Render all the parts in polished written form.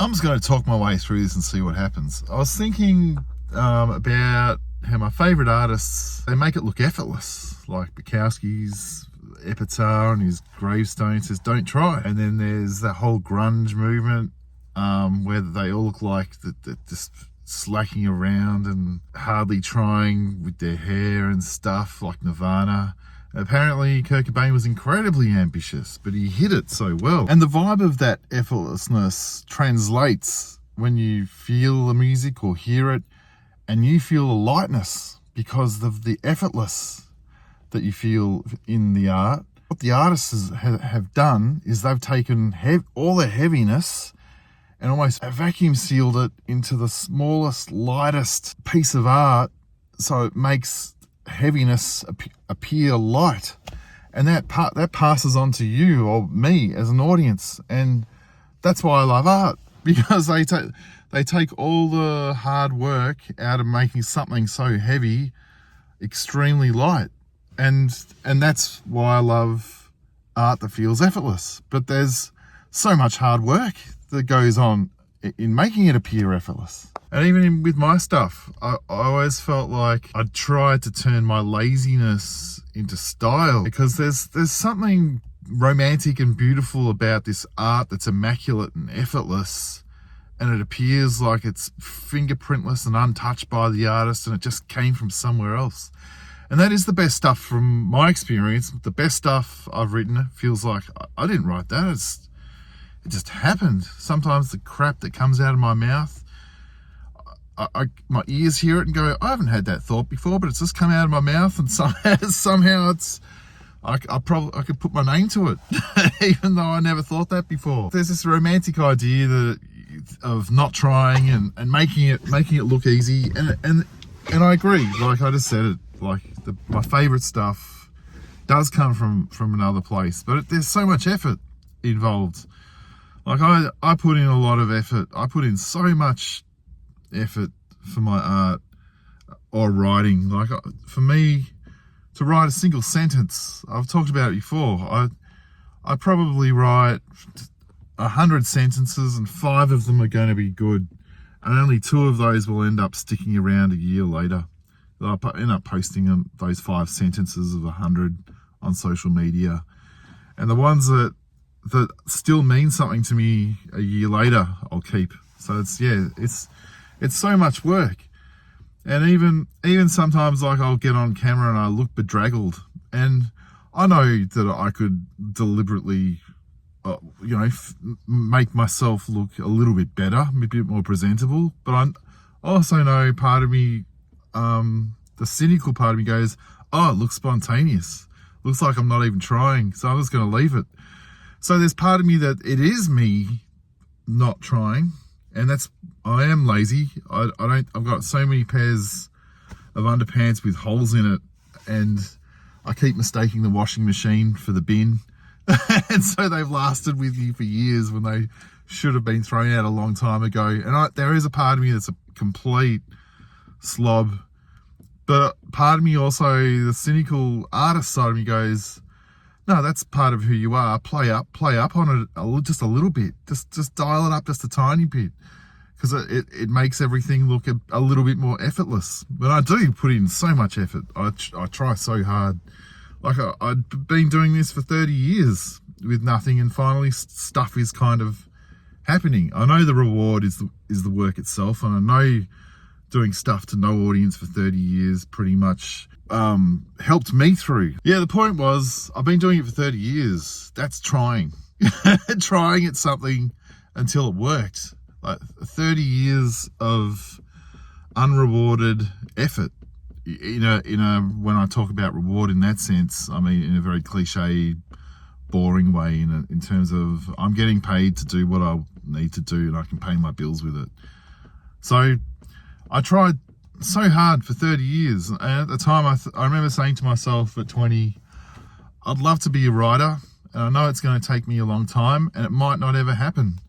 I'm just going to talk my way through this and see what happens. I was thinking about how my favourite artists, they make it look effortless. Like Bukowski's epitaph on his gravestone says, "Don't try." And then there's that whole grunge movement where they all look like they're just slacking around and hardly trying with their hair and stuff, like Nirvana. Apparently, Kurt Cobain was incredibly ambitious, but he hit it so well. And the vibe of that effortlessness translates when you feel the music or hear it, and you feel the lightness because of the effortless that you feel in the art. What the artists have done is they've taken all the heaviness and almost vacuum sealed it into the smallest, lightest piece of art, so it makes heaviness appear light, and that passes on to you or me as an audience. And that's why I love art, because they take all the hard work out of making something so heavy extremely light, and that's why I love art that feels effortless. But there's so much hard work that goes on in making it appear effortless. And even with my stuff, I always felt like I'd tried to turn my laziness into style, because there's something romantic and beautiful about this art that's immaculate and effortless, and it appears like it's fingerprintless and untouched by the artist, and it just came from somewhere else. And that is the best stuff from my experience. The best stuff I've written feels like I didn't write that. It just happened. Sometimes the crap that comes out of my mouth, my ears hear it and go, I haven't had that thought before, but it's just come out of my mouth, and somehow I could put my name to it, even though I never thought that before. There's this romantic idea of not trying and making it look easy, and I agree. Like I just said it, like my favourite stuff does come from another place, but there's so much effort involved. Like I put in a lot of effort. I put in so much effort for my art or writing. Like for me to write a single sentence, I've talked about it before, I probably write 100 sentences, and 5 of them are going to be good, and only 2 of those will end up sticking around a year later. I'll end up posting those 5 sentences of 100 on social media, and the ones that still mean something to me a year later, I'll keep. So it's so much work. And even sometimes, like, I'll get on camera and I look bedraggled, and I know that I could deliberately make myself look a little bit better, a bit more presentable. But I also know part of me, the cynical part of me goes, oh, it looks spontaneous, looks like I'm not even trying, so I'm just going to leave it. So there's part of me that it is me not trying, and I am lazy. I've got so many pairs of underpants with holes in it, and I keep mistaking the washing machine for the bin. And so they've lasted with me for years when they should have been thrown out a long time ago. And there is a part of me that's a complete slob, but part of me also, the cynical artist side of me, goes, no, that's part of who you are. Play up on it just a little bit. Just dial it up just a tiny bit, because it makes everything look a little bit more effortless. But I do put in so much effort. I try so hard. Like I'd been doing this for 30 years with nothing, and finally stuff is kind of happening. I know the reward is the work itself, and I know doing stuff to no audience for 30 years pretty much helped me through. Yeah, the point was, I've been doing it for 30 years. That's trying. Trying at something until it worked. Like 30 years of unrewarded effort. When I talk about reward in that sense, I mean in a very cliche, boring way, in terms of I'm getting paid to do what I need to do, and I can pay my bills with it. So I tried so hard for 30 years, and at the time I remember saying to myself at 20, I'd love to be a writer, and I know it's going to take me a long time, and it might not ever happen.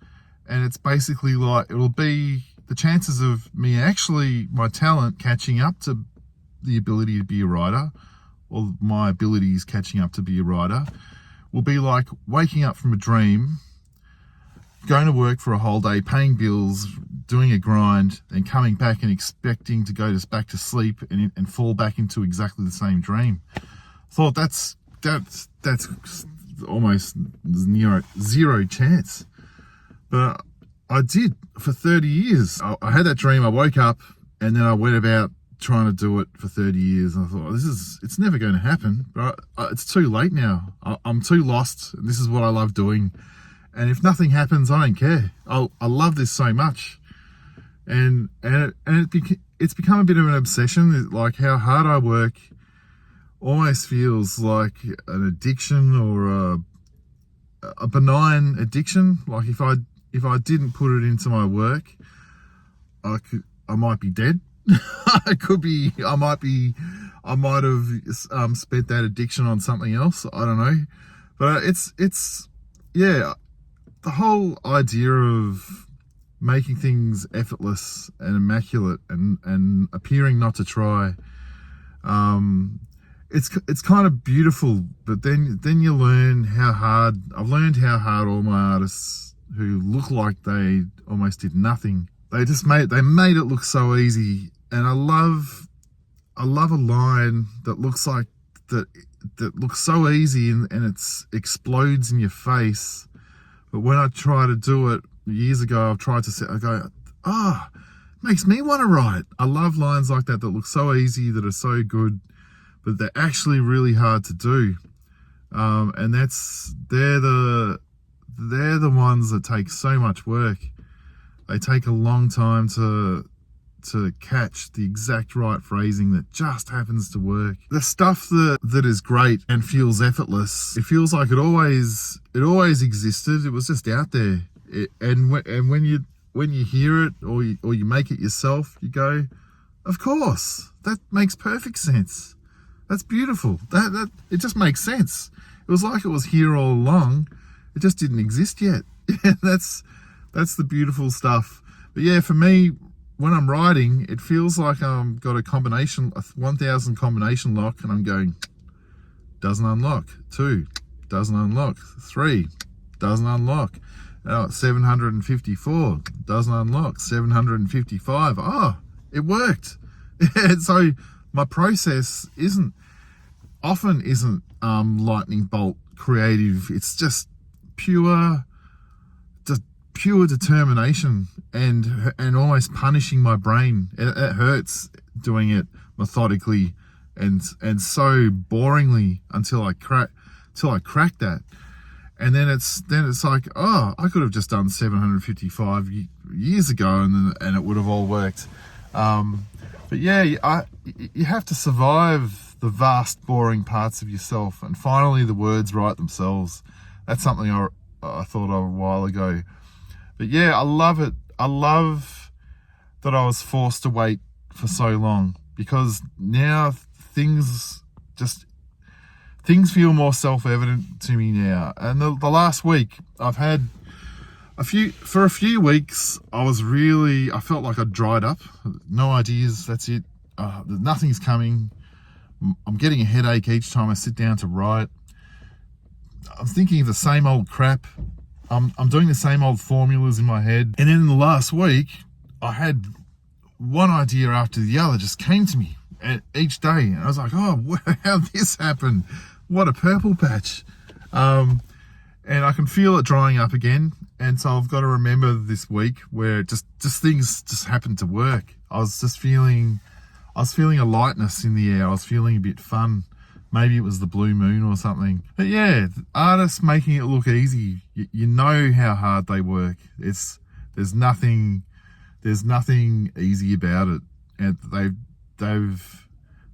And it's basically like, it'll be the chances of me actually, my talent catching up to the ability to be a writer, or my abilities catching up to be a writer, will be like waking up from a dream, going to work for a whole day, paying bills, doing a grind, and coming back and expecting to go back to sleep and fall back into exactly the same dream. I thought that's almost zero chance. But I did for 30 years. I had that dream, I woke up, and then I went about trying to do it for 30 years. And I thought, it's never going to happen. But it's too late now. I'm too lost, and this is what I love doing. And if nothing happens, I don't care. I love this so much. And it's become a bit of an obsession. Like how hard I work almost feels like an addiction, or a benign addiction. Like if I didn't put it into my work, I might be dead. I might have spent that addiction on something else. I don't know. But yeah, the whole idea of making things effortless and immaculate and appearing not to try, it's kind of beautiful. But then you learn I've learned how hard all my artists who look like they almost did nothing, they made it look so easy. And I love a line that looks like that looks so easy and it explodes in your face. But when I try to do it years ago, I go, makes me want to write. I love lines like that look so easy, that are so good, but they're actually really hard to do. And they're the ones that take so much work. They take a long time to catch the exact right phrasing that just happens to work. The stuff that is great and feels effortless, it feels like it always existed. It was just out there. And when you hear it or you make it yourself, you go, of course, that makes perfect sense. That's beautiful. That it just makes sense. It was like it was here all along. It just didn't exist yet. That's the beautiful stuff. But yeah, for me, when I'm writing, it feels like I've got a 1000 combination lock, and I'm going, doesn't unlock. 2, doesn't unlock. 3, doesn't unlock. 754, doesn't unlock. 755. Oh, it worked. So my process isn't lightning bolt creative. It's just pure determination and almost punishing my brain. It hurts doing it methodically and so boringly until I crack that. And then it's like, oh, I could have just done 755 years ago and it would have all worked. But yeah, you have to survive the vast, boring parts of yourself, and finally the words write themselves. That's something I thought of a while ago. But yeah, I love it. I love that I was forced to wait for so long, because now things feel more self-evident to me now. And the last week I've had for a few weeks, I felt like I dried up. No ideas. That's it. Nothing's coming. I'm getting a headache each time I sit down to write. I'm thinking of the same old crap. I'm doing the same old formulas in my head. And then in the last week, I had one idea after the other just came to me each day. And I was like, oh, how'd this happen? What a purple patch. And I can feel it drying up again. And so I've got to remember this week where just things just happened to work. I was feeling a lightness in the air. I was feeling a bit fun. Maybe it was the blue moon or something. But yeah, artists making it look easy. You know how hard they work. There's nothing easy about it. And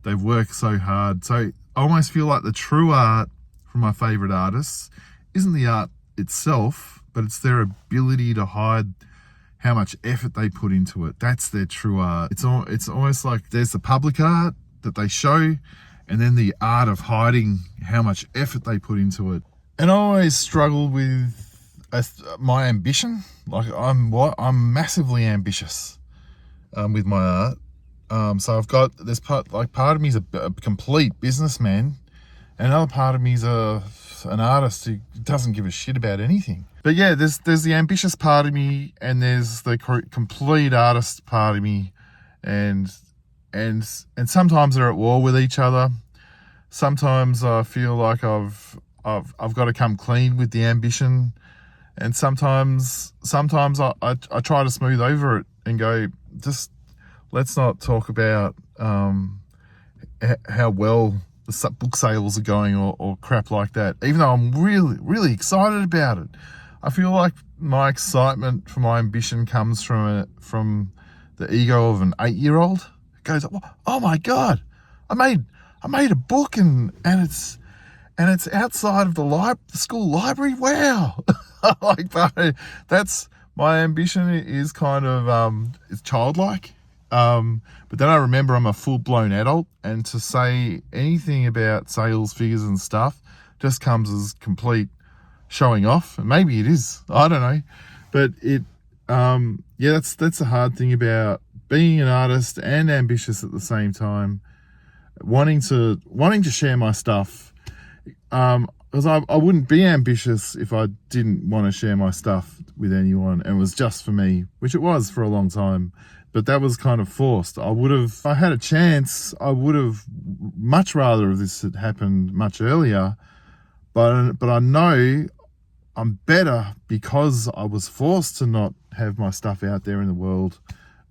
they've worked so hard. So I almost feel like the true art from my favorite artists isn't the art itself, but it's their ability to hide how much effort they put into it. That's their true art. It's almost like there's the public art that they show, and then the art of hiding how much effort they put into it. And I always struggle with my ambition. Like I'm massively ambitious with my art. So I've got part of me is a complete businessman, and another part of me is an artist who doesn't give a shit about anything. But yeah, there's the ambitious part of me, and there's the complete artist part of me, and sometimes they're at war with each other. Sometimes I feel like I've got to come clean with the ambition, and sometimes I try to smooth over it and go, just let's not talk about how well the book sales are going or crap like that, even though I'm really excited about it. I feel like my excitement for my ambition comes from the ego of an 8-year-old. It goes, oh my God, I made a book and it's outside of the school library. Wow. Like, that's my ambition is kind of it's childlike. But then I remember I'm a full-blown adult, and to say anything about sales figures and stuff just comes as complete showing off. And maybe it is, I don't know. But yeah, that's the hard thing about being an artist and ambitious at the same time. Wanting to share my stuff, because I wouldn't be ambitious if I didn't want to share my stuff with anyone and it was just for me, which it was for a long time. But that was kind of forced. If I had a chance, I would have much rather if this had happened much earlier. But I know I'm better because I was forced to not have my stuff out there in the world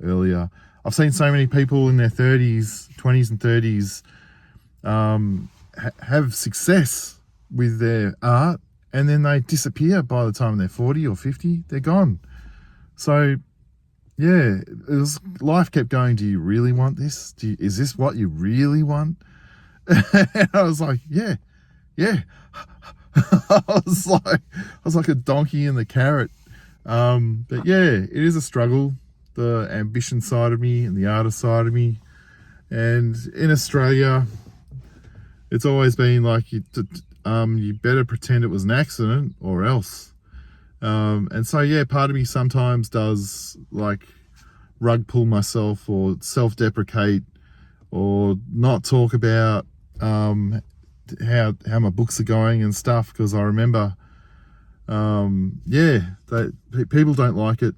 earlier. I've seen so many people in their 20s and 30s have success with their art, and then they disappear by the time they're 40 or 50. They're gone. So yeah, life kept going, do you really want this? Is this what you really want? And I was like, yeah. I was like a donkey in the carrot. But yeah, it is a struggle, the ambition side of me and the artist side of me. And in Australia, it's always been like you better pretend it was an accident or else. And so yeah, part of me sometimes does like rug pull myself or self-deprecate or not talk about how my books are going and stuff, because I remember people don't like it